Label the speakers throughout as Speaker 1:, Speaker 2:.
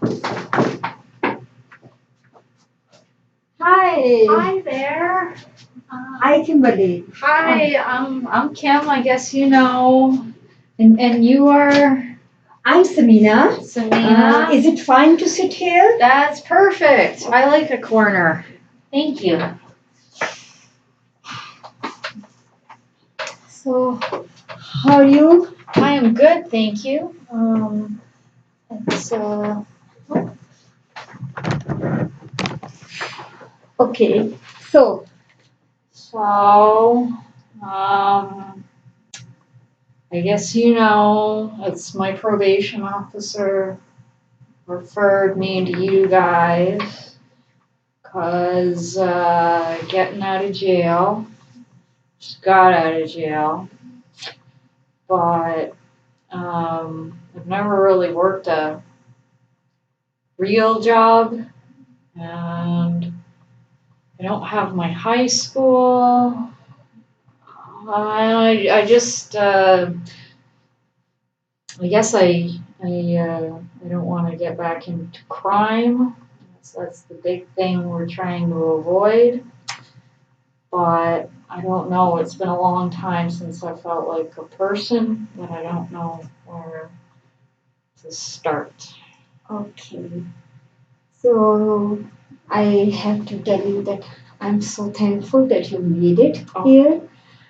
Speaker 1: Hi.
Speaker 2: Hi there.
Speaker 1: Hi, Kimberly.
Speaker 2: Hi, I'm Kim. I guess you know, and you are
Speaker 1: I'm Samina.
Speaker 2: Samina.
Speaker 1: Is it fine to sit here?
Speaker 2: That's perfect. I like a corner. Thank you.
Speaker 1: So, how are you?
Speaker 2: I am good, thank you. It's
Speaker 1: Okay. So,
Speaker 2: so I guess you know it's my probation officer referred me to you guys because getting out of jail, just got out of jail, but I've never really worked a real job, and I don't have my high school. I just I guess I don't want to get back into crime. That's the big thing we're trying to avoid. But I don't know. It's been a long time since I felt like a person, but I don't know where to start.
Speaker 1: okay. So, I have to tell you that I'm so thankful that you made it here.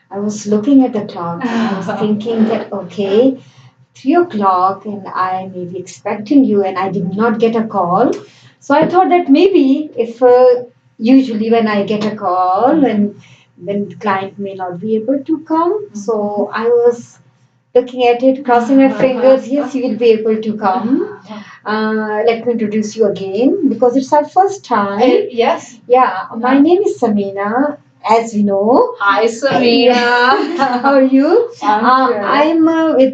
Speaker 1: I was looking at the clock and I was thinking that, okay, 3 o'clock and I may be expecting you and I did not get a call. So I thought that maybe if usually when I get a call and when the client may not be able to come, so I was looking at it, crossing my fingers. Yes, you will be able to come. Let me introduce you again because it's our first time.
Speaker 2: Yes.
Speaker 1: Yeah, my name is Samina. As we know.
Speaker 2: Hi, Samina.
Speaker 1: How are you?
Speaker 2: I'm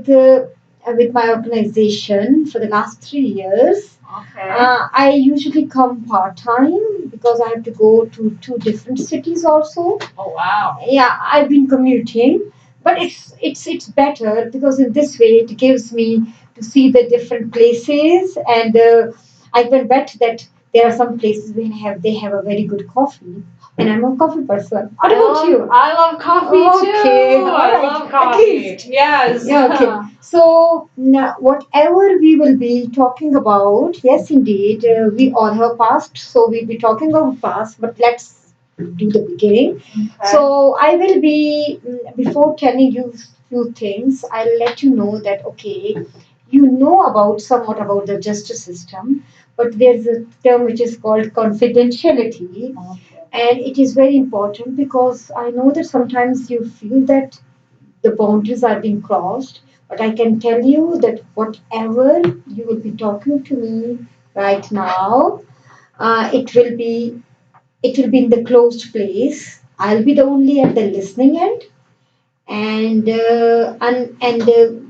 Speaker 2: good.
Speaker 1: I'm with my organization for the last 3 years.
Speaker 2: Okay.
Speaker 1: I usually come part time because I have to go to 2 different cities also.
Speaker 2: Oh wow.
Speaker 1: Yeah, I've been commuting, but it's better because in this way it gives me to see the different places, and I can bet that there are some places where they have a very good coffee, and I'm a coffee person. What about you?
Speaker 2: I love coffee
Speaker 1: Okay,
Speaker 2: too.
Speaker 1: all
Speaker 2: I
Speaker 1: right,
Speaker 2: love
Speaker 1: at
Speaker 2: coffee.
Speaker 1: least.
Speaker 2: Yes.
Speaker 1: Yeah, okay. So now, whatever we will be talking about, yes, indeed, we all have past, so we'll be talking about past. But let's do the beginning.
Speaker 2: Okay.
Speaker 1: So I will be before telling you few things. I'll let you know that okay, you know about somewhat about the justice system, but there's a term which is called confidentiality, and it is very important because I know that sometimes you feel that the boundaries are being crossed. But I can tell you that whatever you will be talking to me right now, it will be in the closed place. I'll be the only at the listening end, and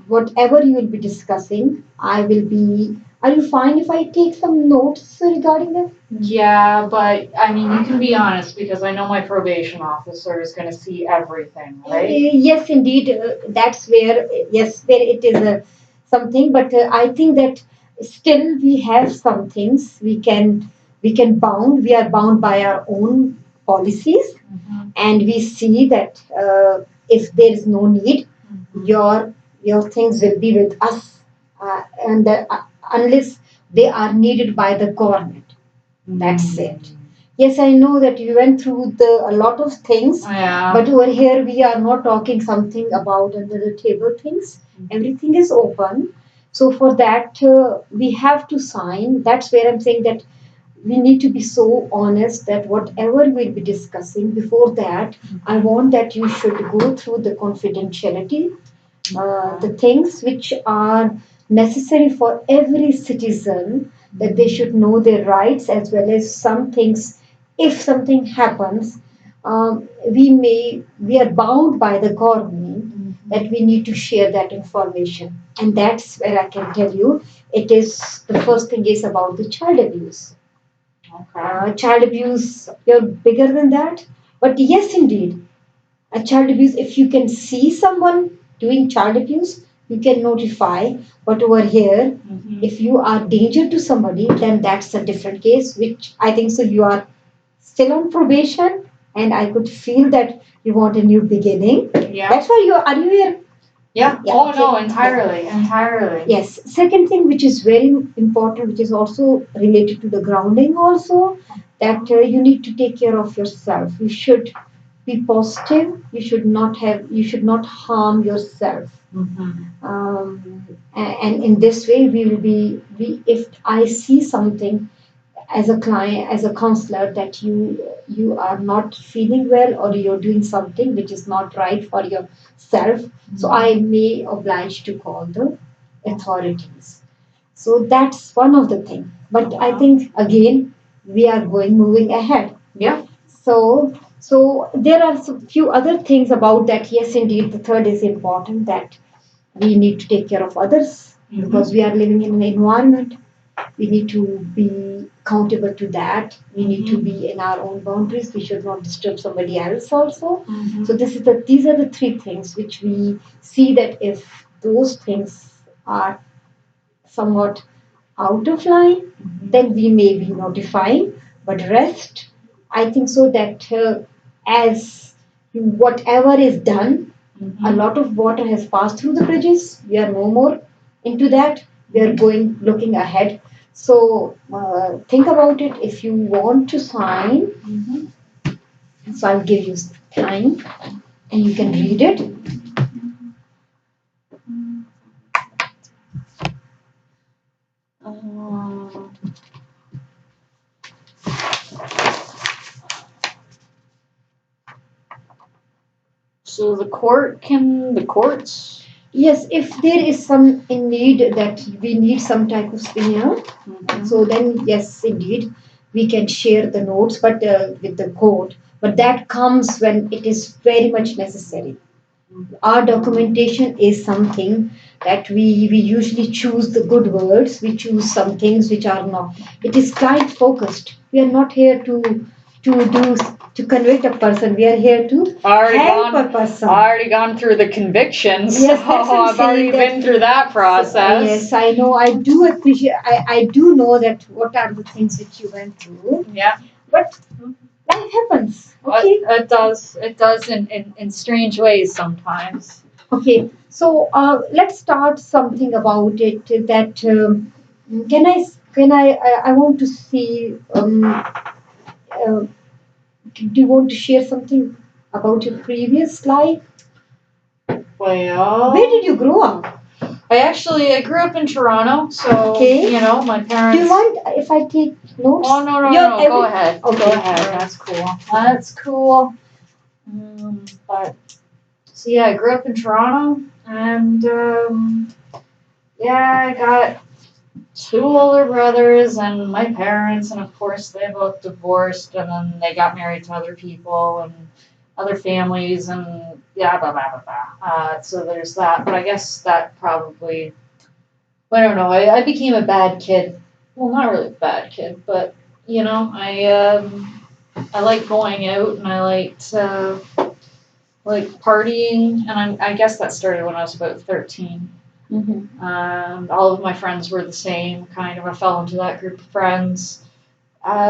Speaker 1: whatever you will be discussing, I will be. Are you fine if I take some notes regarding that?
Speaker 2: Yeah, but I mean, you can be honest because I know my probation officer is going to see everything, right?
Speaker 1: Yes, indeed. That's where yes, where it is something. But I think that still we have some things we can bound. We are bound by our own policies, and we see that if there is no need, your things will be with us, and unless they are needed by the government. That's it. Yes, I know that you went through a lot of things,
Speaker 2: Yeah.
Speaker 1: but over here we are not talking something about under the table things. Everything is open. So for that we have to sign. That's where I'm saying that we need to be so honest that whatever we'll be discussing before that, I want that you should go through the confidentiality, the things which are necessary for every citizen, that they should know their rights as well as some things. If something happens, we are bound by the government that we need to share that information, and that's where I can tell you it is the first thing is about the child abuse. Child abuse, you're bigger than that, but yes, indeed, a child abuse. If you can see someone doing child abuse, you can notify. But over here,
Speaker 2: Mhm.
Speaker 1: if you are danger to somebody, then that's a different case, which I think so you are still on probation, and I could feel that you want a new beginning.
Speaker 2: Yeah.
Speaker 1: That's why are you here?
Speaker 2: Yeah.
Speaker 1: Yeah,
Speaker 2: Oh
Speaker 1: okay.
Speaker 2: no, entirely, entirely.
Speaker 1: Yes. Second thing, which is very important, which is also related to the grounding, also that you need to take care of yourself. You should be positive. You should not harm yourself.
Speaker 2: Mm-hmm.
Speaker 1: And in this way, we will be. If I see something as a client, as a counselor, that you are not feeling well or you're doing something which is not right for yourself, so I may oblige to call the authorities. So that's one of the thing. But I think again we are moving ahead.
Speaker 2: Yeah.
Speaker 1: So there are some few other things about that. Yes, indeed, the third is important, that we need to take care of others because we are living in an environment. We need to be accountable to that. We need to be in our own boundaries. We should not disturb somebody else also. So these are the three things which we see, that if those things are somewhat out of line, then we may be notifying. But rest, I think so that as whatever is done, a lot of water has passed through the bridges. We are no more into that. We are looking ahead. So think about it. If you want to sign, so I'll give you time and you can read it.
Speaker 2: So the courts.
Speaker 1: Yes, if there is some in need that we need some type of senior, so then yes, indeed, we can share the notes, but with the code. But that comes when it is very much necessary. Our documentation is something that we usually choose the good words. We choose some things which are not. It is client focused. We are not here to convict a person. We are here to help a person.
Speaker 2: Already gone through the convictions.
Speaker 1: Yes,
Speaker 2: so
Speaker 1: that's what I'm
Speaker 2: I've already
Speaker 1: saying,
Speaker 2: been through that process.
Speaker 1: Yes, I know. I do appreciate. I do know that what are the things which you went through.
Speaker 2: Yeah.
Speaker 1: But life happens. Okay.
Speaker 2: It does. It does in strange ways sometimes.
Speaker 1: Okay. So let's start something about it. That I want to see. Do you want to share something about your previous life?
Speaker 2: Well,
Speaker 1: Where did you grow up?
Speaker 2: I grew up in Toronto, so
Speaker 1: Okay.
Speaker 2: you know my parents.
Speaker 1: Do you mind if I take notes?
Speaker 2: Oh no, go ahead.
Speaker 1: Okay.
Speaker 2: Go ahead. That's cool. That's cool. But so yeah, I grew up in Toronto, and yeah, I got two older brothers and my parents, and of course they both divorced, and then they got married to other people and other families, and yeah, blah blah blah blah. So there's that. But I guess that probably, I don't know. I became a bad kid. Well, not really a bad kid, but you know, I like going out and I liked like partying, and I guess that started when I was about 13. All of my friends were the same, kind of. I fell into that group of friends.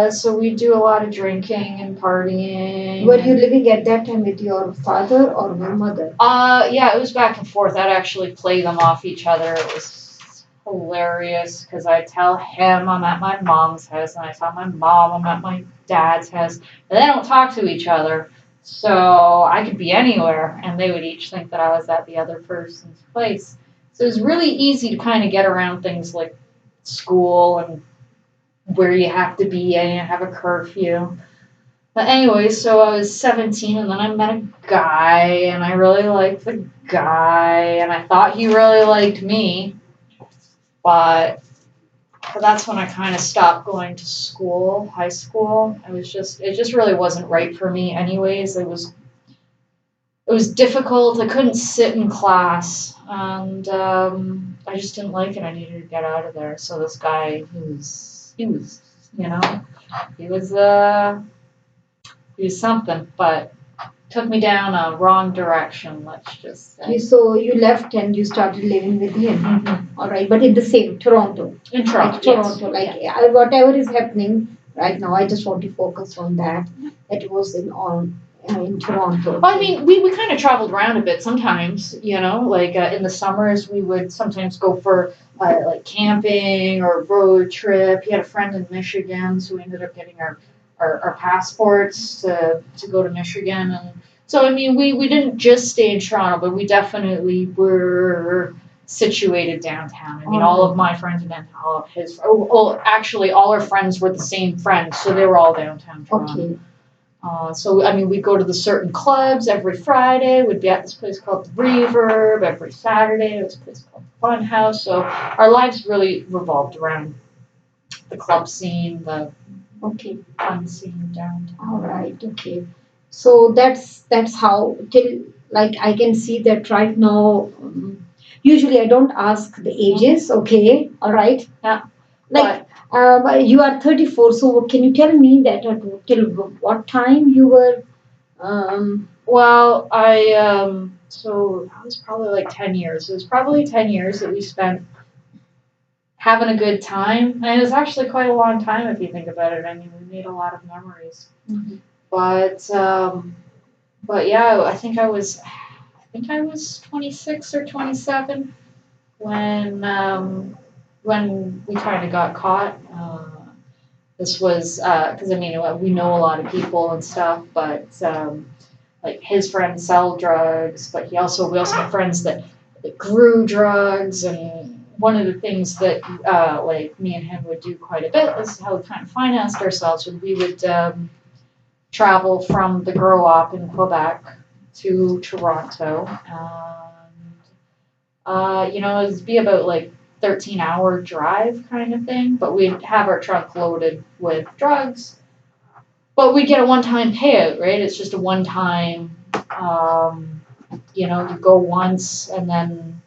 Speaker 2: So we do a lot of drinking and partying.
Speaker 1: Were you living at that time with your father or your mother?
Speaker 2: Yeah, it was back and forth. I'd actually play them off each other. It was hilarious because I tell him I'm at my mom's house, and I tell my mom I'm at my dad's house, and they don't talk to each other. So I could be anywhere, and they would each think that I was at the other person's place. So it was really easy to kind of get around things like school and where you have to be and you have a curfew. But anyway, so I was 17 and then I met a guy and I really liked the guy and I thought he really liked me. But that's when I kind of stopped going to school, high school. It just really wasn't right for me anyways. It was difficult. I couldn't sit in class, and I just didn't like it. I needed to get out of there. So this guy, you know, he was he was something. But took me down a wrong direction, let's just say.
Speaker 1: So you left and you started living with him.
Speaker 2: Mm-hmm.
Speaker 1: All right, but in the same Toronto.
Speaker 2: In Toronto,
Speaker 1: like Toronto,
Speaker 2: yes.
Speaker 1: whatever is happening right now, I just want to focus on that. That it was in Toronto.
Speaker 2: Well, I mean, we kind of traveled around a bit sometimes, like in the summers we would sometimes go for like camping or road trip. He had a friend in Michigan, so we ended up getting our passports to go to Michigan. And so, I mean, we didn't just stay in Toronto, but we definitely were situated downtown. I mean, all of my friends in downtown, all of his, actually, all our friends were the same friends, so they were all downtown Toronto.
Speaker 1: Okay.
Speaker 2: So, I mean, we'd go to the certain clubs every Friday. We'd be at this place called the Reverb every Saturday. There was a place called the Fun House. So our lives really revolved around the club scene, the fun scene downtown.
Speaker 1: All right. Okay. So that's how till like I can see that right now. Usually I don't ask the ages. Okay. All right.
Speaker 2: Yeah.
Speaker 1: Like you are 34. So can you tell me that till what time you were?
Speaker 2: Well, so that was probably like 10 years. It was probably 10 years that we spent having a good time. And it was actually quite a long time if you think about it. I mean, we made a lot of memories.
Speaker 1: Mm-hmm.
Speaker 2: But yeah, I think I was 26 or 27 when we kind of got caught. This was because I mean we know a lot of people and stuff, but like his friends sell drugs, but we also have friends that grew drugs. And one of the things that like me and him would do quite a bit is how we kind of financed ourselves. We would travel from the grow up in Quebec to Toronto, and it'd be about like 13-hour drive kind of thing, but we'd have our truck loaded with drugs. But we get a one-time payout, right? It's just a one-time, you go once and then,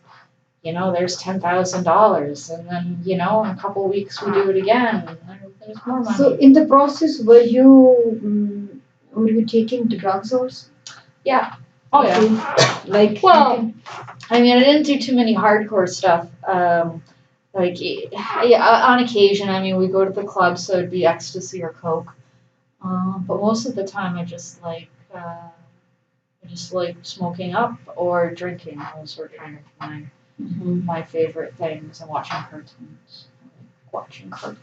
Speaker 2: there's $10,000. And then, in a couple of weeks we do it again and there's more money.
Speaker 1: So in the process, were you taking the drugs also?
Speaker 2: Yeah. Oh, yeah.
Speaker 1: Well,
Speaker 2: I mean, I didn't do too many hardcore stuff. On occasion, I mean, we go to the club, so it'd be ecstasy or coke. But most of the time, I just like smoking up or drinking. Those were kind of my favorite things, and watching cartoons.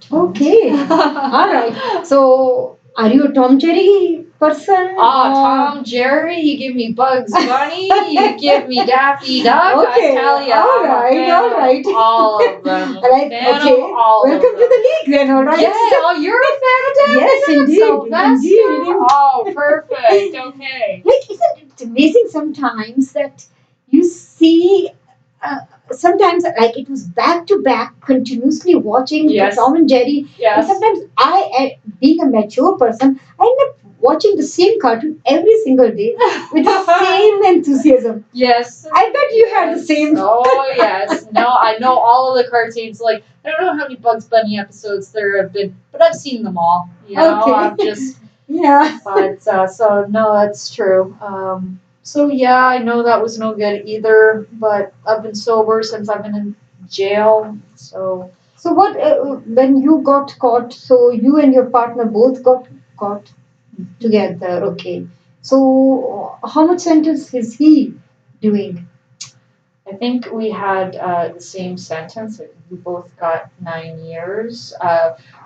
Speaker 1: Okay, all right. So, are you a Tom Jerry person?
Speaker 2: Tom Jerry, you give me Bugs Bunny, you give me Daffy Duck.
Speaker 1: Okay,
Speaker 2: I tell you,
Speaker 1: all right.
Speaker 2: All of them.
Speaker 1: Welcome to the league, then. All right.
Speaker 2: Yeah. Oh, you're a fan of Daffy
Speaker 1: Yes,
Speaker 2: Duck?
Speaker 1: indeed.
Speaker 2: Oh, perfect. Okay.
Speaker 1: Isn't it amazing sometimes that you see? Sometimes it was back to back continuously watching Tom and Jerry.
Speaker 2: Yes.
Speaker 1: And sometimes I, being a mature person, I end up watching the same cartoon every single day with the same enthusiasm.
Speaker 2: Yes.
Speaker 1: I bet you had the same.
Speaker 2: Oh, yes. No, I know all of the cartoons. Like, I don't know how many Bugs Bunny episodes there have been, but I've seen them all. I'm just...
Speaker 1: Yeah.
Speaker 2: But, so, no, that's true. So, yeah, I know that was no good either, but I've been sober since I've been in jail, so...
Speaker 1: So what, when you got caught, so you and your partner both got caught together, okay. So how much sentence is he doing?
Speaker 2: I think we had the same sentence. We both got 9 years.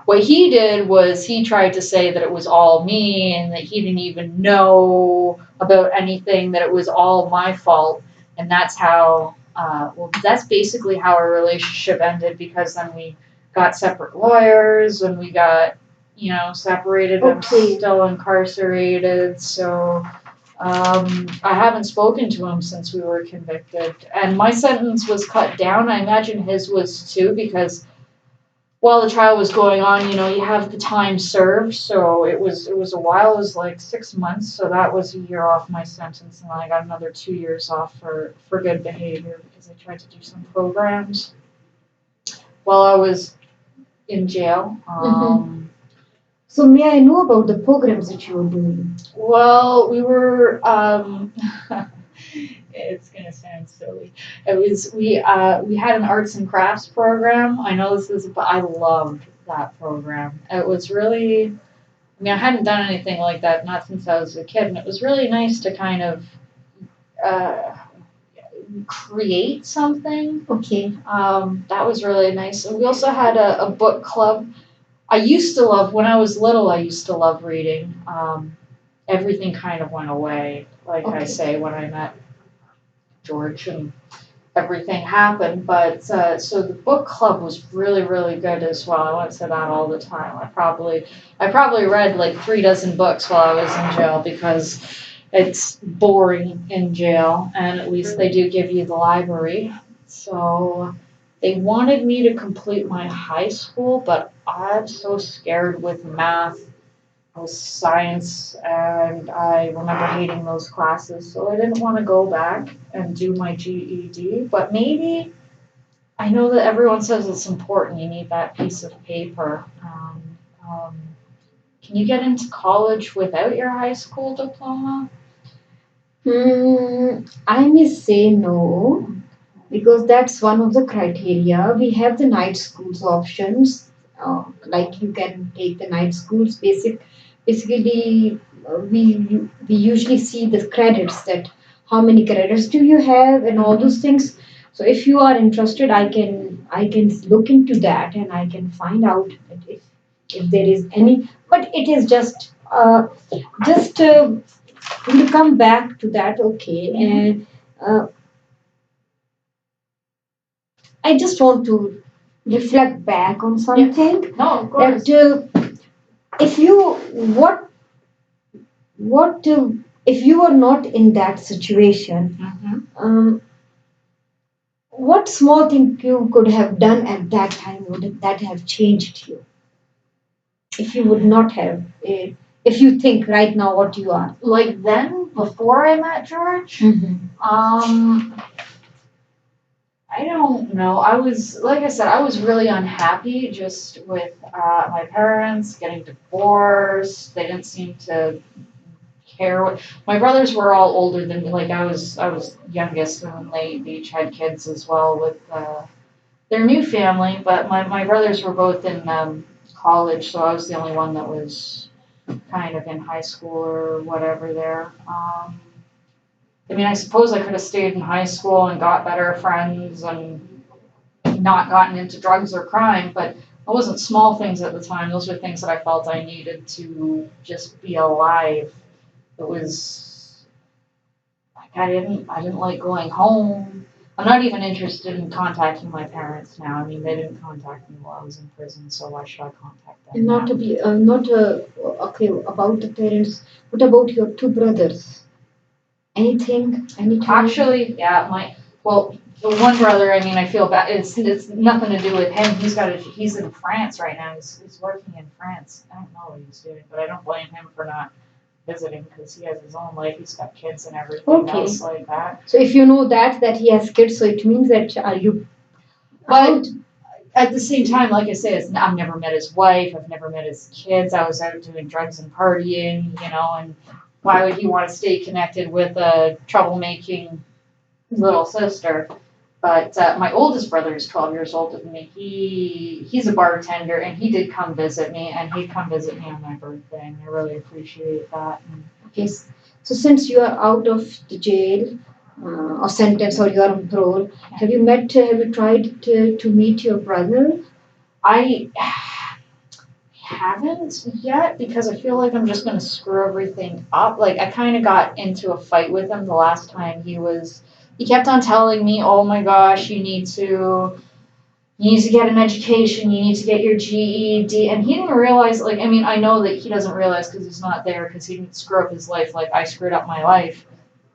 Speaker 2: What he did was he tried to say that it was all me and that he didn't even know about anything, that it was all my fault. And that's how, that's basically how our relationship ended, because then we got separate lawyers and we got, separated. I'm still incarcerated. So I haven't spoken to him since we were convicted. And my sentence was cut down. I imagine his was too, because while the trial was going on, you have the time served. So it was a while. It was like 6 months. So that was a year off my sentence. And then I got another 2 years off for good behavior, because I tried to do some programs while I was in jail.
Speaker 1: So may I know about the programs that you were doing?
Speaker 2: Well, we were. It's gonna sound silly. It was we had an arts and crafts program. I know this is, but I loved that program. It was really. I mean, I hadn't done anything like that not since I was a kid, and it was really nice to kind of uh, create something.
Speaker 1: Okay.
Speaker 2: That was really nice. And we also had a book club. I used to love when I was little. I used to love reading. Everything kind of went away, like I
Speaker 1: Okay.
Speaker 2: say, when I met George and everything happened. But so the book club was really, really good as well. I went to that all the time. I probably read like 3 dozen books while I was in jail because it's boring in jail, and at least they do give you the library. So they wanted me to complete my high school, but I'm so scared with math, was science, and I remember hating those classes, so I didn't want to go back and do my GED. But maybe I know that everyone says it's important. You need that piece of paper. Um, can you get into college without your high school diploma?
Speaker 1: I may say no because that's one of the criteria. We have the night schools options, like you can take the night schools. Basically, we usually see the credits that how many credits do you have and all those things. So if you are interested, I can look into that and I can find out that if there is any. But it is just we'll come back to that. Okay, and I just want to reflect back on something.
Speaker 2: No, of course.
Speaker 1: That if you what if you were not in that situation, what small thing you could have done at that time would that have changed you? If you would not have, if you think right now what you are.
Speaker 2: Like then, before I met George, I don't know. I was, like I said, I was really unhappy just with my parents getting divorced. They didn't seem to care. My brothers were all older than me. Like I was youngest, and they each had kids as well with their new family. But my brothers were both in college, so I was the only one that was kind of in high school or whatever there. I mean, I suppose I could have stayed in high school and got better friends and not gotten into drugs or crime, but it wasn't small things at the time. Those were things that I felt I needed to just be alive. It was like I didn't like going home. I'm not even interested in contacting my parents now. I mean, they didn't contact me while I was in prison, so why should I contact them
Speaker 1: And not
Speaker 2: now?
Speaker 1: to be not okay about the parents. What about your two brothers? Anything? Anytime?
Speaker 2: Actually, yeah, well, the one brother. I mean, I feel bad. It's nothing to do with him. He's in France right now. He's working in France. I don't know what he's doing, but I don't blame him for not visiting because he has his own life. He's got kids and everything
Speaker 1: Okay.
Speaker 2: else like that.
Speaker 1: So if you know that he has kids, so it means that you.
Speaker 2: But at the same time, like I say, I've never met his wife. I've never met his kids. I was out doing drugs and partying, and why would he want to stay connected with a troublemaking little sister? But my oldest brother is 12 years older than me. He's a bartender, and he did come visit me, and he'd come visit me on my birthday, and I really appreciate that.
Speaker 1: Yes. So since you are out of the jail or sentence or you are on parole, have you tried to meet your brother?
Speaker 2: I haven't yet because I feel like I'm just going to screw everything up. Like, I kind of got into a fight with him the last time he kept on telling me, oh my gosh, you need to get an education, you need to get your GED. And he didn't realize, like, I mean, I know that he doesn't realize because he's not there because he didn't screw up his life like I screwed up my life.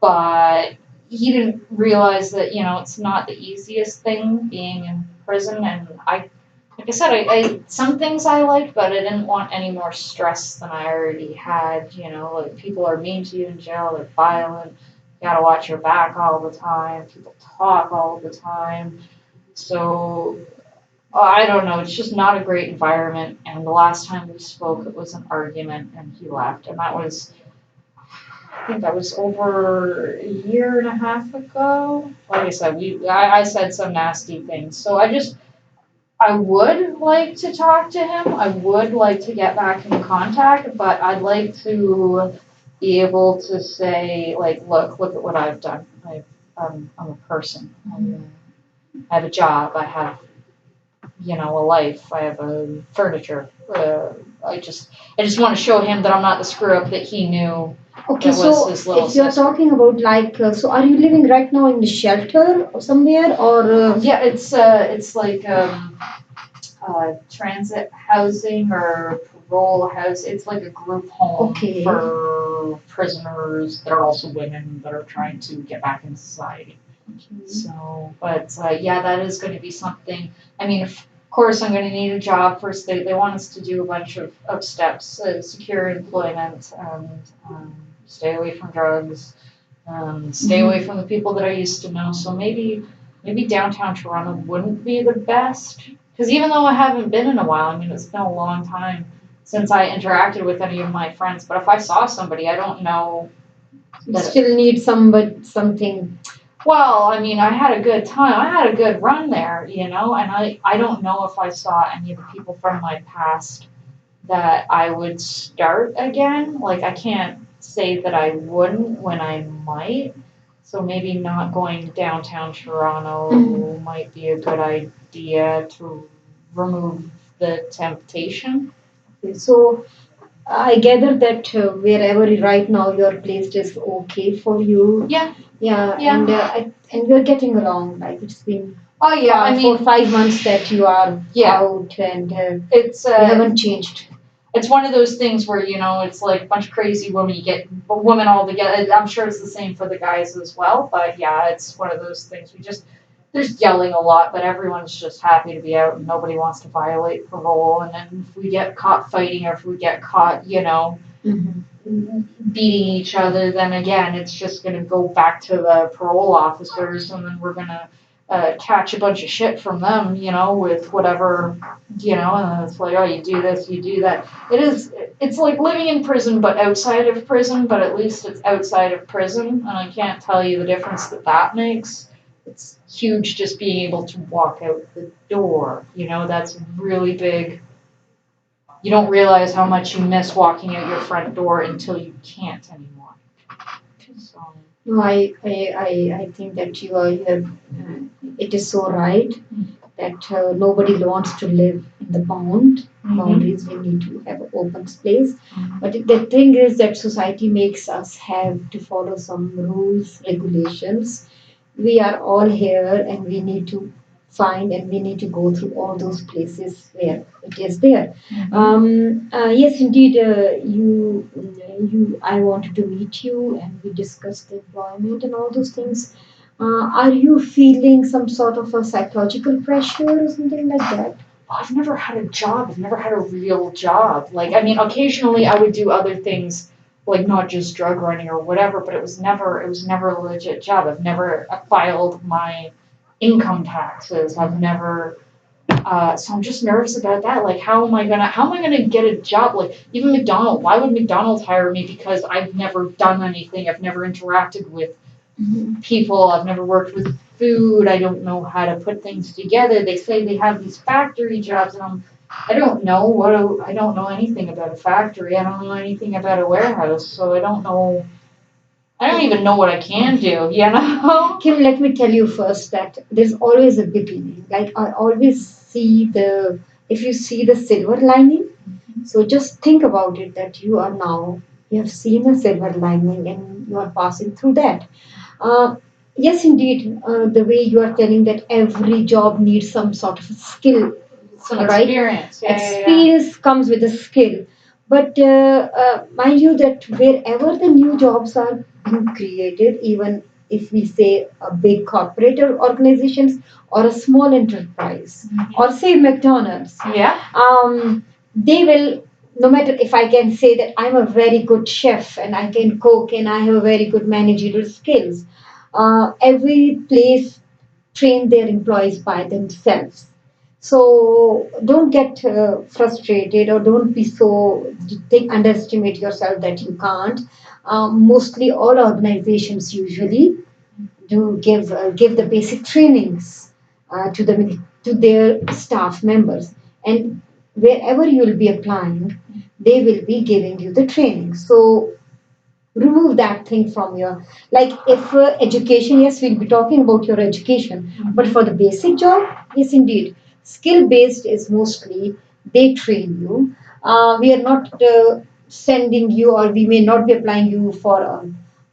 Speaker 2: But he didn't realize that, it's not the easiest thing being in prison. And like I said, some things I liked, but I didn't want any more stress than I already had. Like people are mean to you in jail, they're violent. You gotta watch your back all the time. People talk all the time. So I don't know. It's just not a great environment. And the last time we spoke, it was an argument, and he left. And that was, I think that was over a year and a half ago. Like I said, I said some nasty things. So I would like to talk to him. I would like to get back in contact, but I'd like to be able to say, like, look at what I've done. I'm a person. I have a job. I have, a life. I have a furniture. I just want to show him that I'm not the screw up that he knew.
Speaker 1: Okay,
Speaker 2: That was
Speaker 1: so
Speaker 2: his little
Speaker 1: if you're
Speaker 2: sister.
Speaker 1: talking about like, so are you living right now in the shelter or somewhere or?
Speaker 2: Yeah, it's like transit housing or parole house. It's like a group home
Speaker 1: Okay.
Speaker 2: for prisoners that are also women that are trying to get back in society.
Speaker 1: Okay.
Speaker 2: So, but yeah, that is going to be something. I mean, of course, I'm going to need a job first. They want us to do a bunch of steps, secure employment, and stay away from drugs, stay away from the people that I used to know. So maybe downtown Toronto wouldn't be the best. Because even though I haven't been in a while, I mean, it's been a long time since I interacted with any of my friends. But if I saw somebody, I don't know.
Speaker 1: You still need something.
Speaker 2: Well, I mean, I had a good time. I had a good run there, and I don't know if I saw any of the people from my past that I would start again. Like, I can't say that I wouldn't when I might. So maybe not going downtown Toronto might be a good idea to remove the temptation.
Speaker 1: Okay, so I gather that wherever right now you're placed is okay for you.
Speaker 2: Yeah.
Speaker 1: Yeah,
Speaker 2: Yeah.
Speaker 1: and we're getting along. Like it's been
Speaker 2: Oh yeah, I mean,
Speaker 1: 5 months that you are
Speaker 2: Yeah.
Speaker 1: out, and
Speaker 2: it's
Speaker 1: you haven't changed.
Speaker 2: it's one of those things where it's like a bunch of crazy women. You get women all together. I'm sure it's the same for the guys as well. But yeah, it's one of those things. There's yelling a lot, but everyone's just happy to be out, and nobody wants to violate parole. And then if we get caught fighting, or if we get caught, beating each other, then again, it's just going to go back to the parole officers, and then we're going to catch a bunch of shit from them, with whatever, and it's like, oh, you do this, you do that. It's like living in prison, but outside of prison, but at least it's outside of prison, and I can't tell you the difference that makes. It's huge just being able to walk out the door, that's really big. You don't realize how much you miss walking out your front door until you can't anymore. So.
Speaker 1: No, I think that it is so right that nobody wants to live in the boundaries. We need to have an open space. But the thing is that society makes us have to follow some rules, regulations. We are all here and we need to find and we need to go through all those places where it is there. Yes, indeed, I wanted to meet you and we discussed the employment and all those things. Are you feeling some sort of a psychological pressure or something like that?
Speaker 2: I've never had a job. I've never had a real job. Like, I mean, occasionally I would do other things, like not just drug running or whatever, but it was never a legit job. I've never filed my income taxes. I've never. So I'm just nervous about that. Like, how am I gonna get a job? Like, even McDonald's. Why would McDonald's hire me? Because I've never done anything. I've never interacted with people. I've never worked with food. I don't know how to put things together. They say they have these factory jobs, and I don't know I don't know anything about a factory. I don't know anything about a warehouse, so I don't know. I don't even know what I can do,
Speaker 1: Kim, let me tell you first that there's always a beginning. Like I always see if you see the silver lining, so just think about it that you have seen a silver lining and you are passing through that. Yes, indeed, the way you are telling that every job needs some sort of skill,
Speaker 2: Some
Speaker 1: right?
Speaker 2: experience.
Speaker 1: Experience comes with a skill. But mind you that wherever the new jobs are being created, even if we say a big corporate organizations or a small enterprise, or say McDonald's,
Speaker 2: Yeah.
Speaker 1: they will, no matter if I can say that I'm a very good chef and I can cook and I have very good managerial skills, every place train their employees by themselves. So don't get frustrated or don't be so underestimate yourself that you can't. Mostly all organizations usually do give the basic trainings to their staff members, and wherever you will be applying, they will be giving you the training. So remove that thing from your, like, if education, yes, we'll be talking about your education, but for the basic job, yes indeed, skill based is mostly they train you. We are not sending you, or we may not be applying you for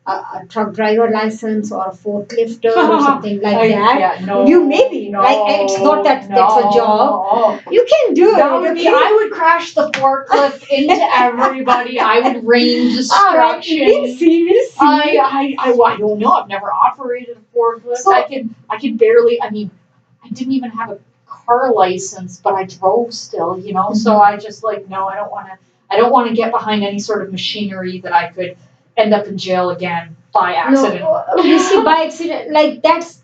Speaker 1: a truck driver license or a forklifter or something like that.
Speaker 2: Yeah, no,
Speaker 1: you may be
Speaker 2: no,
Speaker 1: like, it's not that that's a job. You can do
Speaker 2: That
Speaker 1: it.
Speaker 2: would be,
Speaker 1: Okay?
Speaker 2: I would crash the forklift into everybody. I would rain
Speaker 1: All right,
Speaker 2: destruction.
Speaker 1: we'll see, we'll see.
Speaker 2: I don't know. I've never operated a forklift.
Speaker 1: So-
Speaker 2: I could barely. I mean, I didn't even have a car license, but I drove still. You know, so I just like, no, I don't want to. I don't want to get behind any sort of machinery that I could end up in jail again by accident.
Speaker 1: No, you see, by accident, like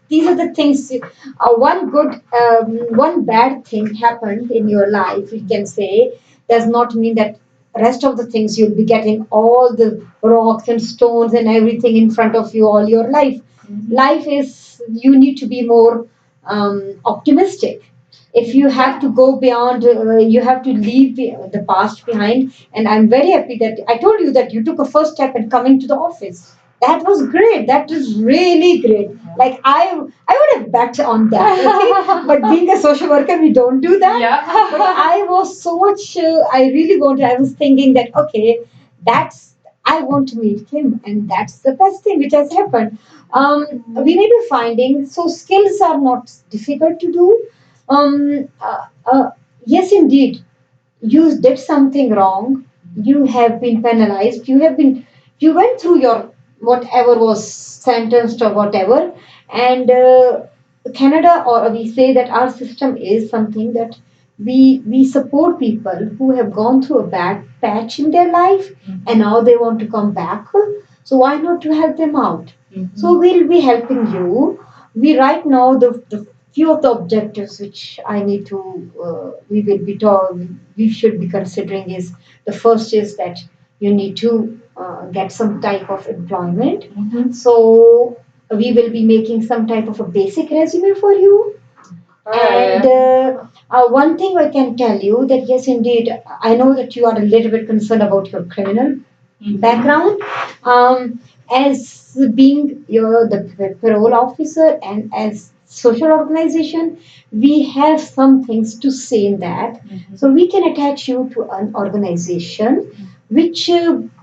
Speaker 1: these are the things. One bad thing happened in your life, we can say, does not mean that rest of the things you'll be getting all the rocks and stones and everything in front of you all your life. Life is, you need to be more optimistic. If you have to go beyond, you have to leave the past behind. And I'm very happy that I told you that you took a first step in coming to the office. That was great. That is really great. Like I would have bet on that. Okay? But being a social worker, we don't do that.
Speaker 2: Yeah.
Speaker 1: But I was so much. I really wanted. I was thinking that okay, that's, I want to meet him, and that's the best thing which has happened. We may be finding, so skills are not difficult to do. Um, uh, yes, indeed, you did something wrong. You have been penalized. You went through your whatever was sentenced or whatever. And Canada, or we say that our system is something that we support people who have gone through a bad patch in their life, and now they want to come back. So why not to help them out? So we'll be helping you. We right now, the few of the objectives which I need to we will be we should be considering is, the first is that you need to get some type of employment. So we will be making some type of a basic resume for you. And one thing I can tell you that yes, indeed, I know that you are a little bit concerned about your criminal background. As being the parole officer and as social organization, we have some things to say in that. So we can attach you to an organization, which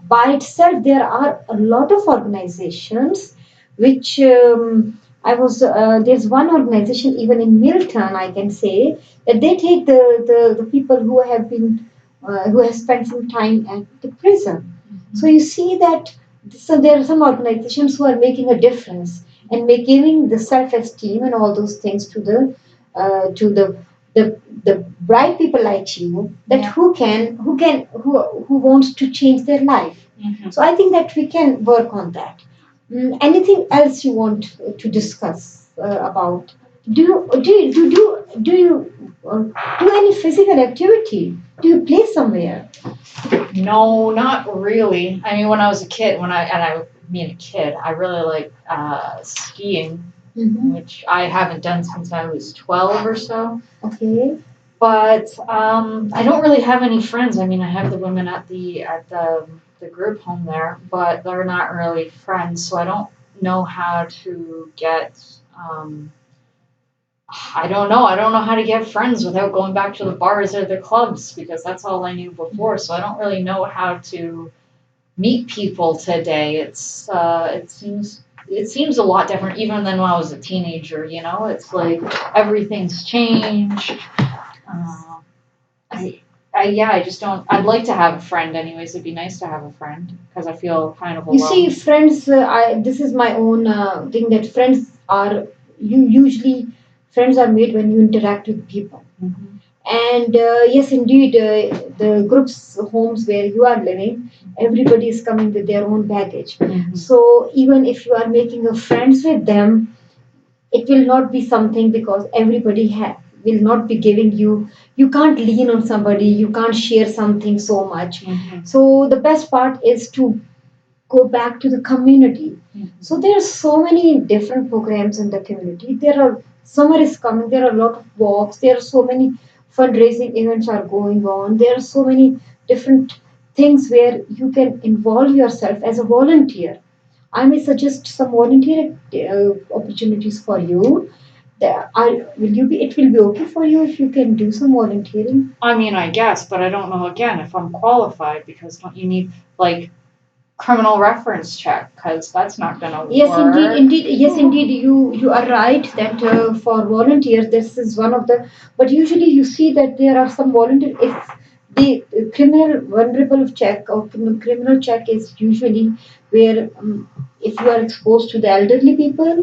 Speaker 1: by itself there are a lot of organizations which there's one organization even in Milton, I can say, that they take the people who have been who have spent some time at the prison. So you see that, so there are some organizations who are making a difference and giving the self-esteem and all those things to the bright people like you, that who wants to change their life. So I think that we can work on that. Anything else you want to discuss about? Do you any physical activity? Do you play somewhere?
Speaker 2: No, not really. I mean, when I was a kid, being a kid, I really like skiing, which I haven't done since I was 12 or so.
Speaker 1: Okay.
Speaker 2: But I don't really have any friends. I mean, I have the women at the group home there, but they're not really friends, so I don't know how to get. I don't know. I don't know how to get friends without going back to the bars or the clubs, because that's all I knew before. So I don't really know how to meet people today. It seems a lot different even than when I was a teenager. You know, it's like everything's changed. I just don't. I'd like to have a friend, anyways. It'd be nice to have a friend because I feel kind of alone.
Speaker 1: You see, friends. This is my own thing, that friends are usually friends are made when you interact with people. And yes, indeed, the groups homes where you are living, everybody is coming with their own baggage. So even if you are making a friends with them, it will not be something, because everybody will not be giving you. You can't lean on somebody. You can't share something so much. So the best part is to go back to the community. So there are so many different programs in the community. There are summer is coming. There are a lot of walks. There are so many fundraising events are going on. There are so many different things where you can involve yourself as a volunteer. I may suggest some volunteer opportunities for you. Will you be? It will be okay for you if you can do some volunteering.
Speaker 2: I mean, I guess, but I don't know again if I'm qualified because don't you need like criminal reference check because that's not going to
Speaker 1: Yes,
Speaker 2: work.
Speaker 1: indeed. Yes, indeed. You are right that for volunteers, this is one of the. But usually, you see that there are some volunteer. If the criminal vulnerable check or criminal check is usually where if you are exposed to the elderly people,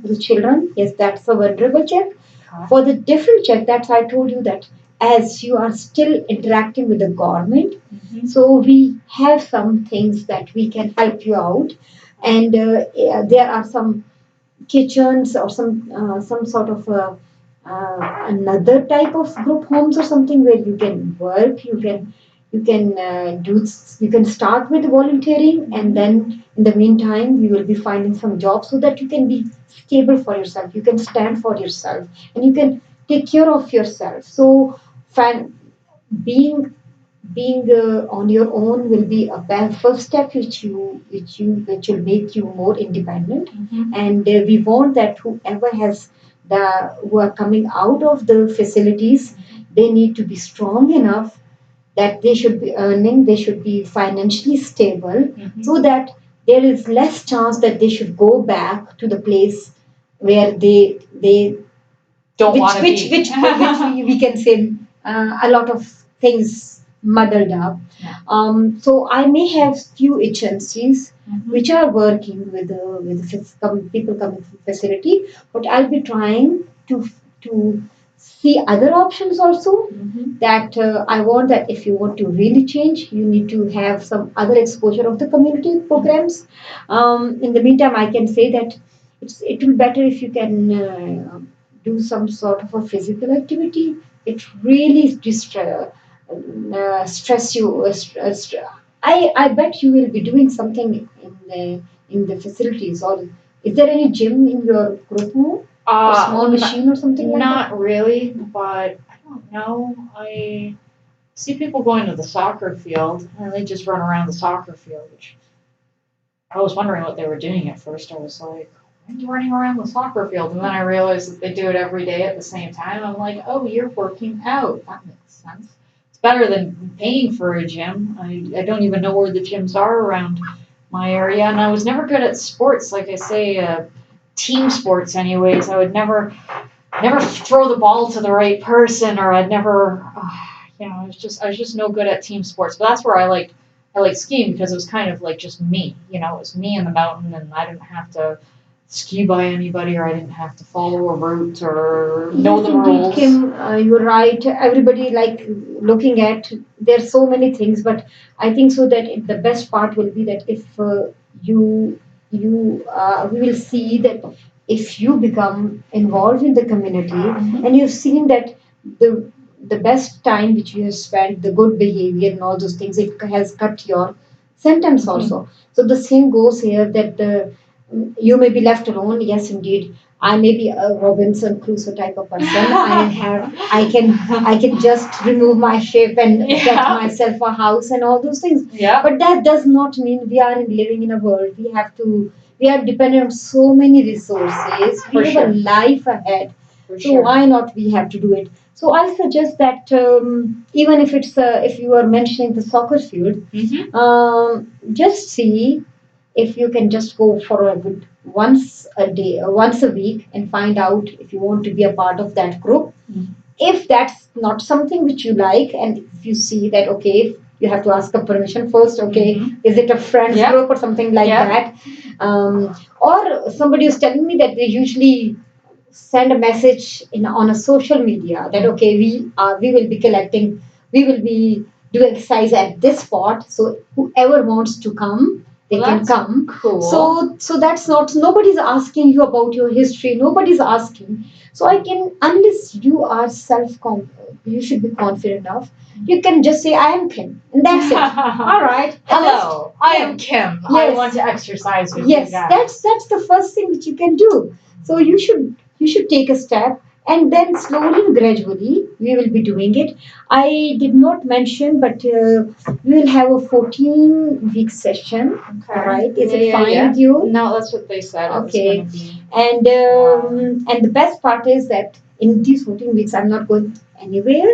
Speaker 1: the children, yes, that's a vulnerable check. For the different check, that's I told you that as you are still interacting with the government, so we have some things that we can help you out, and there are some kitchens or some sort of another type of group homes or something where you can work. You can start with volunteering, and then in the meantime we will be finding some jobs so that you can be stable for yourself. You can stand for yourself, and you can take care of yourself. So, fan, being on your own will be a first step which will make you more independent. And we want that whoever has the who are coming out of the facilities, they need to be strong enough that they should be earning, they should be financially stable, so that there is less chance that they should go back to the place where they
Speaker 2: don't want to
Speaker 1: which
Speaker 2: be.
Speaker 1: we can say a lot of things muddled up. So I may have few agencies which are working with people coming from facility, but I'll be trying to see other options also. That I want that if you want to really change, you need to have some other exposure of the community programs. In the meantime, I can say that it will better if you can do some sort of a physical activity. It really stress you. I bet you will be doing something in the facilities. Or is there any gym in your group home? Or small machine or something like that?
Speaker 2: Not really, but I don't know. I see people going to the soccer field and they just run around the soccer field, which I was wondering what they were doing at first. I was like, why are you running around the soccer field? And then I realized that they do it every day at the same time. I'm like, oh, you're working out. That makes sense. It's better than paying for a gym. I don't even know where the gyms are around my area. And I was never good at sports, like I say, team sports anyways. I would never throw the ball to the right person, or I'd never, I was just no good at team sports. But that's where I liked skiing because it was kind of like just me. It was me in the mountain, and I didn't have to ski by anybody, or I didn't have to follow a route or know
Speaker 1: Yes,
Speaker 2: the
Speaker 1: indeed,
Speaker 2: rules.
Speaker 1: Kim, you're right. Everybody like looking at there's so many things, but I think so that the best part will be that if you we will see that if you become involved in the community, and you've seen that the the best time which you have spent, the good behavior and all those things, it has cut your sentence also. So the same goes here that you may be left alone. Yes, indeed. I may be a Robinson Crusoe type of person. I can just remove my ship and get myself a house and all those things.
Speaker 2: Yeah.
Speaker 1: But that does not mean we are living in a world. We are dependent on so many resources.
Speaker 2: For
Speaker 1: We have
Speaker 2: sure.
Speaker 1: a life ahead.
Speaker 2: For
Speaker 1: So
Speaker 2: sure.
Speaker 1: why not we have to do it? So I suggest that even if it's if you are mentioning the soccer field, just see if you can just go for a good once a day or once a week and find out if you want to be a part of that group. If that's not something which you like, and if you see that okay, you have to ask a permission first. Okay, is it a friends
Speaker 2: Yeah.
Speaker 1: group or something like
Speaker 2: Yeah.
Speaker 1: that? Or somebody is telling me that they usually send a message on a social media that okay, we will be collecting, we will be doing exercise at this spot. So whoever wants to come, they
Speaker 2: Well,
Speaker 1: can
Speaker 2: that's
Speaker 1: come.
Speaker 2: cool.
Speaker 1: So that's not, nobody's asking you about your history, nobody's asking. So I can, unless you are you should be confident enough, you can just say I am Kim, and that's it. All right.
Speaker 2: Hello, I am Kim. I
Speaker 1: Yes.
Speaker 2: want to exercise with
Speaker 1: Yes,
Speaker 2: you guys.
Speaker 1: that's the first thing which you can do. So you should take a step, and then slowly and gradually we will be doing it. I did not mention, but we will have a 14-week session.
Speaker 2: Okay.
Speaker 1: All right, is
Speaker 2: Yeah,
Speaker 1: it
Speaker 2: yeah,
Speaker 1: fine
Speaker 2: yeah.
Speaker 1: with you?
Speaker 2: No, that's what they said.
Speaker 1: Okay.
Speaker 2: It was gonna be.
Speaker 1: And the best part is that in these 14 weeks I'm not going anywhere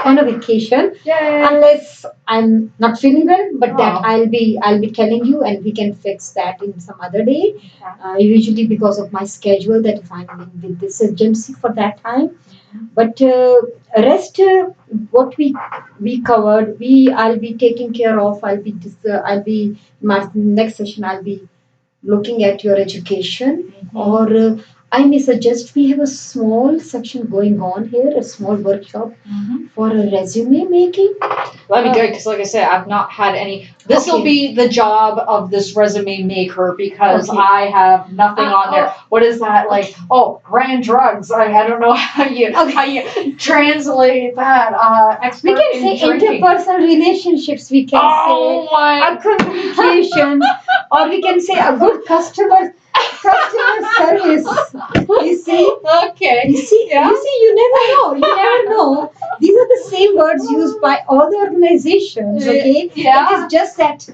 Speaker 1: on a vacation.
Speaker 2: Yay.
Speaker 1: Unless I'm not feeling well, but that
Speaker 2: Oh.
Speaker 1: I'll be telling you, and we can fix that in some other day.
Speaker 2: Okay.
Speaker 1: Usually because of my schedule, that if I'm with this agency for that time. But rest, what we covered, I'll be taking care of. I'll be my next session. I'll be looking at your education, or I may suggest we have a small section going on here, a small workshop for a resume making.
Speaker 2: That'd be good because, like I said, I've not had any. This will
Speaker 1: Okay.
Speaker 2: be the job of this resume maker because
Speaker 1: Okay.
Speaker 2: I have nothing on there. What is that like? Oh, ran drugs. I don't know how you translate that.
Speaker 1: We
Speaker 2: Expert
Speaker 1: can
Speaker 2: in
Speaker 1: say
Speaker 2: drinking.
Speaker 1: interpersonal relationships, we can
Speaker 2: Oh
Speaker 1: say
Speaker 2: my!
Speaker 1: a communication, or we can say a good customer service. You see?
Speaker 2: Okay. Yeah.
Speaker 1: You never know. You never know. These are the same words used by all the organizations. Okay.
Speaker 2: Yeah.
Speaker 1: It is just that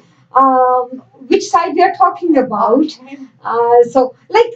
Speaker 1: which side we are talking about. So, like,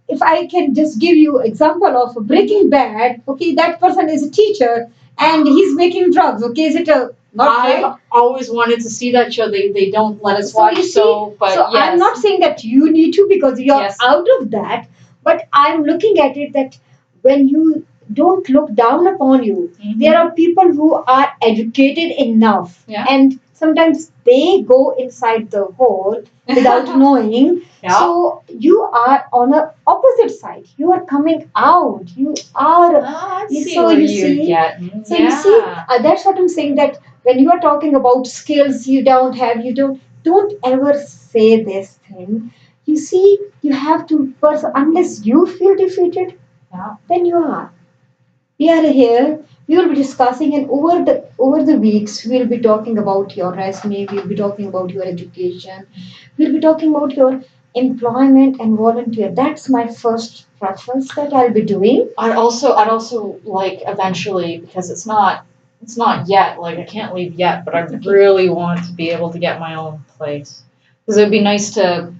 Speaker 1: if I can just give you example of Breaking Bad. Okay, that person is a teacher and he's making drugs. Okay, is it a not
Speaker 2: I've
Speaker 1: right?
Speaker 2: always wanted to see that show. They don't let us
Speaker 1: So
Speaker 2: watch.
Speaker 1: you see,
Speaker 2: But
Speaker 1: so
Speaker 2: yes.
Speaker 1: I'm not saying that you need to because you're
Speaker 2: Yes.
Speaker 1: out of that, but I'm looking at it that when you don't look down upon you, there are people who are educated enough,
Speaker 2: Yeah.
Speaker 1: and sometimes they go inside the hole without knowing.
Speaker 2: Yeah.
Speaker 1: So you are on a opposite side. You are coming out. You are.
Speaker 2: I see
Speaker 1: So
Speaker 2: where
Speaker 1: you
Speaker 2: you're
Speaker 1: see.
Speaker 2: getting.
Speaker 1: So you see, that's what I'm saying. That when you are talking about skills you don't have, don't ever say this thing. You see, you have to unless you feel defeated, then you are. We are here. We will be discussing, and over the weeks, we will be talking about your resume. We will be talking about your education. We will be talking about your employment and volunteer. That's my first preference that I'll be doing.
Speaker 2: I'd also like eventually because it's not yet. Like I can't leave yet, but I really want to be able to get my own place because it would be nice to.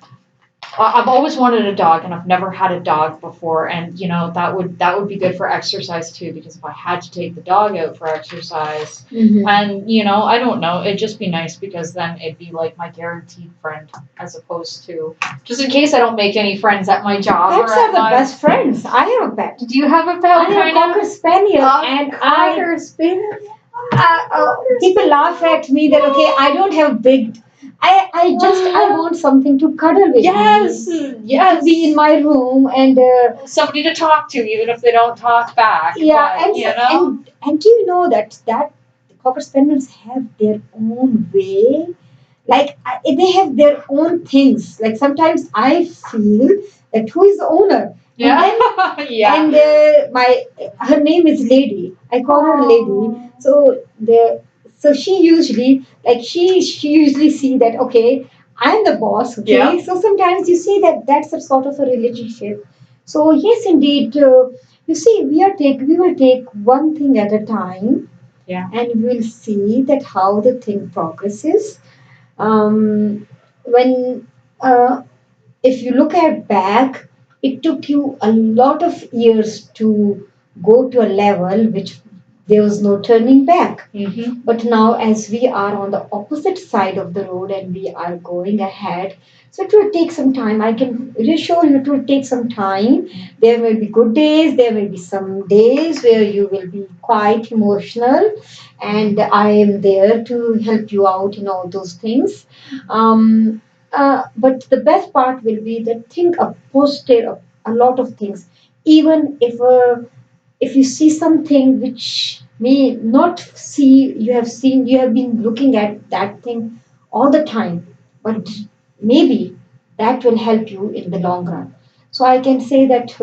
Speaker 2: I've always wanted a dog, and I've never had a dog before. And that would be good for exercise too, because if I had to take the dog out for exercise, and I don't know, it'd just be nice because then it'd be like my guaranteed friend, as opposed to just in case I don't make any friends at my job.
Speaker 1: Pets are the best friends. I have a pet.
Speaker 2: Do you have a pet?
Speaker 1: I have a Cocker Spaniel, and
Speaker 2: Cocker Spaniel.
Speaker 1: People laugh at me that okay, I don't have big. I want something to cuddle with.
Speaker 2: Yes,
Speaker 1: me.
Speaker 2: yes.
Speaker 1: To be in my room and
Speaker 2: somebody to talk to, even if they don't talk back.
Speaker 1: Yeah,
Speaker 2: but,
Speaker 1: and do you know that the Cocker Spaniels have their own way? Like they have their own things. Like sometimes I feel that who is the owner?
Speaker 2: Yeah.
Speaker 1: And
Speaker 2: yeah.
Speaker 1: And her name is Lady. I call her Lady. So she usually she usually see that okay, I'm the boss. Okay.
Speaker 2: Yeah.
Speaker 1: So sometimes you see that that's a sort of a relationship. So yes, indeed. You see, we will take one thing at a time.
Speaker 2: Yeah.
Speaker 1: And we will see that how the thing progresses. When if you look at back, it took you a lot of years to go to a level which there was no turning back. But now, as we are on the opposite side of the road and we are going ahead, so it will take some time. I can reassure you, it will take some time. There may be good days, there may be some days where you will be quite emotional, and I am there to help you out in all those things. But the best part will be that think of positive a lot of things, even if you see something which may not see you have been looking at that thing all the time. but maybe that will help you in the long run. So I can say that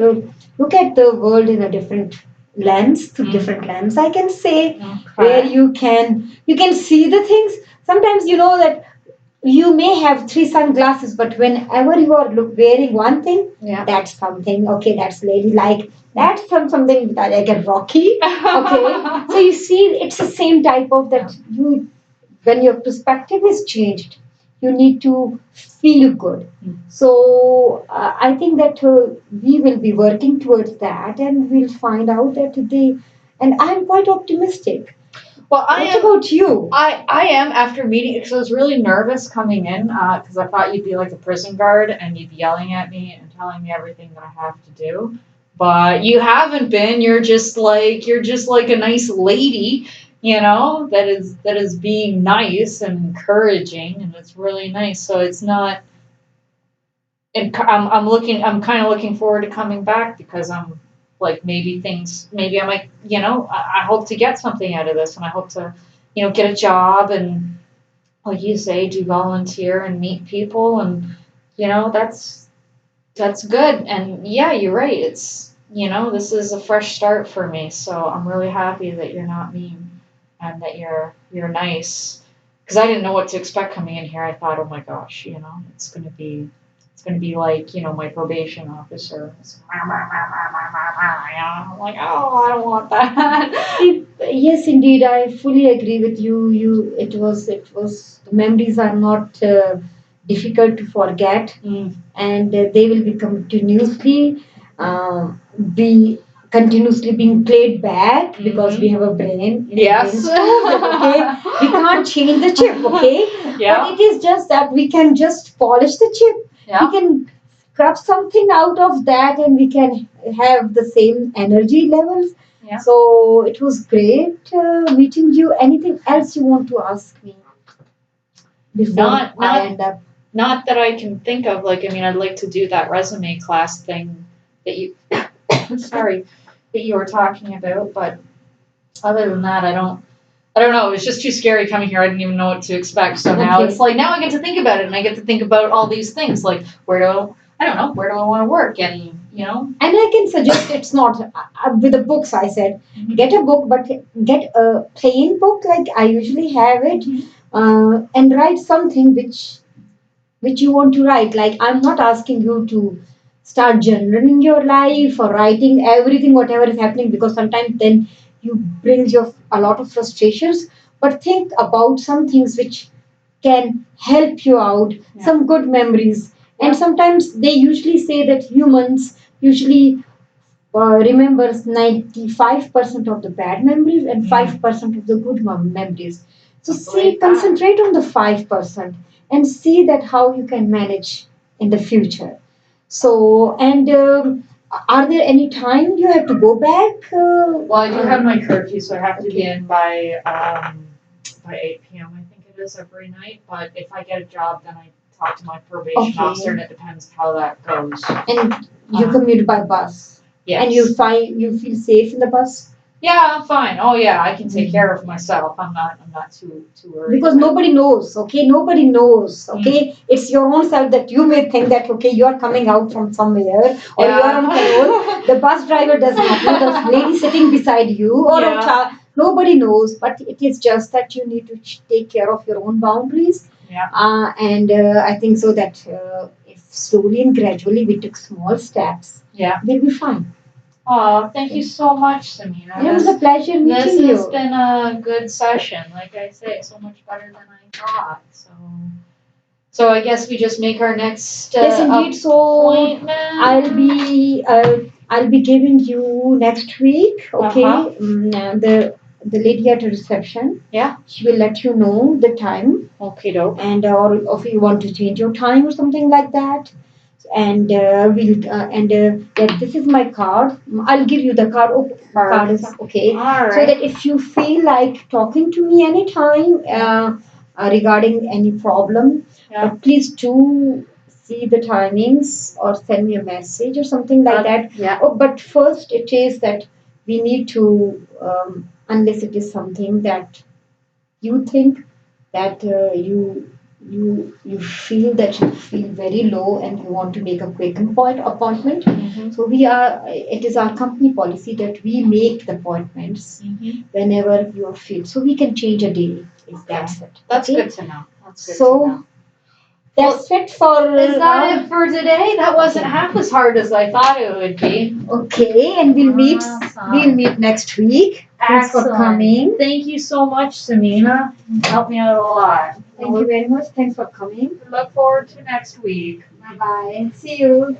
Speaker 1: look at the world in a different lens, through different lens. I can say where you can see the things. Sometimes you know that you may have three sunglasses, but whenever you are wearing one thing, that's something. Okay, that's ladylike. That's something like a rocky. Okay, so you see, it's the same type of that. You, when your perspective is changed, you need to feel good. So I think that we will be working towards that, and we'll find out that they. And I'm quite optimistic.
Speaker 2: Well,
Speaker 1: What about you?
Speaker 2: I am after meeting because I was really nervous coming in because I thought you'd be like a prison guard and you'd be yelling at me and telling me everything that I have to do. But you haven't been. You're just like a nice lady, that is being nice and encouraging, and it's really nice. So it's not. And I'm kind of looking forward to coming back because I'm like maybe I might, I hope to get something out of this, and I hope to, get a job and, like you say, do volunteer and meet people, and that's good. And yeah, you're right. It's this is a fresh start for me, so I'm really happy that you're not mean and that you're nice. Because I didn't know what to expect coming in here. I thought, oh my gosh, it's gonna be like, my probation officer. I'm like, oh, I don't want that.
Speaker 1: Yes, indeed, I fully agree with you. It was. The memories are not difficult to forget, and they will um, be continuously being played back because we have a brain.
Speaker 2: Yes.
Speaker 1: Okay, we can't change the chip. Okay,
Speaker 2: Yeah.
Speaker 1: but it is just that we can just polish the chip.
Speaker 2: Yeah.
Speaker 1: We can scrub something out of that, and we can have the same energy levels.
Speaker 2: Yeah.
Speaker 1: So it was great meeting you. Anything else you want to ask me before
Speaker 2: Not
Speaker 1: I end up?
Speaker 2: not that I can think of. Like, I mean, I'd like to do that resume class thing that you sorry, that you were talking about, but other than that, I don't know. It was just too scary coming here. I didn't even know what to expect. So now
Speaker 1: Okay.
Speaker 2: it's like now I get to think about it, and I get to think about all these things, like I don't know, where do I want to work, and
Speaker 1: And I can suggest it's not with the books. I said get a book, but get a plain book like I usually have it, and write something which you want to write. Like I'm not asking you to start journaling your life or writing everything whatever is happening, because sometimes then you brings your a lot of frustrations. But think about some things which can help you out, some good memories. And sometimes they usually say that humans usually remembers 95% of the bad memories and 5% of the good memories. So see, concentrate on the 5% and see that how you can manage in the future. So, and are there any time you have to go back?
Speaker 2: Well, I do have my curfew, so I have to be in by 8 p.m. I think it is every night. But if I get a job, then I talk to my probation officer, and it depends how that goes.
Speaker 1: And you commute by bus.
Speaker 2: Yes.
Speaker 1: And you feel safe in the bus?
Speaker 2: Yeah, I'm fine. Oh yeah, I can take care of myself. I'm not too worried.
Speaker 1: Because nobody knows, okay? Nobody knows, okay? It's your own self that you may think that, okay, you are coming out from somewhere or you are on parole. The bus driver does not know, the lady sitting beside you or a child. Nobody knows, but it is just that you need to take care of your own boundaries.
Speaker 2: Yeah.
Speaker 1: And I think so that if slowly and gradually we took small steps, we'll be fine.
Speaker 2: Oh, thank you so much, Samina.
Speaker 1: It was a pleasure meeting you.
Speaker 2: This has been a good session. Like I say, so much better than I thought. So I guess we just make our next
Speaker 1: yes, indeed. So I'll be giving you next week. Okay, the lady at the reception.
Speaker 2: Yeah.
Speaker 1: She will let you know the time.
Speaker 2: Okay, dope.
Speaker 1: And or if you want to change your time or something like that. And this is my card. I'll give you the card. Oh, card is okay.
Speaker 2: All right.
Speaker 1: So that if you feel like talking to me anytime regarding any problem, please do see the timings or send me a message or something like that.
Speaker 2: Yeah.
Speaker 1: Oh, but first it is that we need to, unless it is something that you think that you you feel that you feel very low and you want to make a quick appointment.
Speaker 2: Mhm.
Speaker 1: So it is our company policy that we make the appointments
Speaker 2: Mhm.
Speaker 1: whenever you feel. So we can change a day. That's it.
Speaker 2: That's
Speaker 1: Okay?
Speaker 2: good to know. That's good to
Speaker 1: So
Speaker 2: know.
Speaker 1: that's it for.
Speaker 2: Is that it for today? That wasn't half as hard as I thought it would be.
Speaker 1: Okay, and
Speaker 2: Awesome.
Speaker 1: we'll meet next week. Thanks for
Speaker 2: Excellent.
Speaker 1: coming.
Speaker 2: Thank you so much, Samina. You helped me out a lot.
Speaker 1: Thank you very much. Thanks for coming.
Speaker 2: Look forward to next week.
Speaker 1: Bye bye. See you.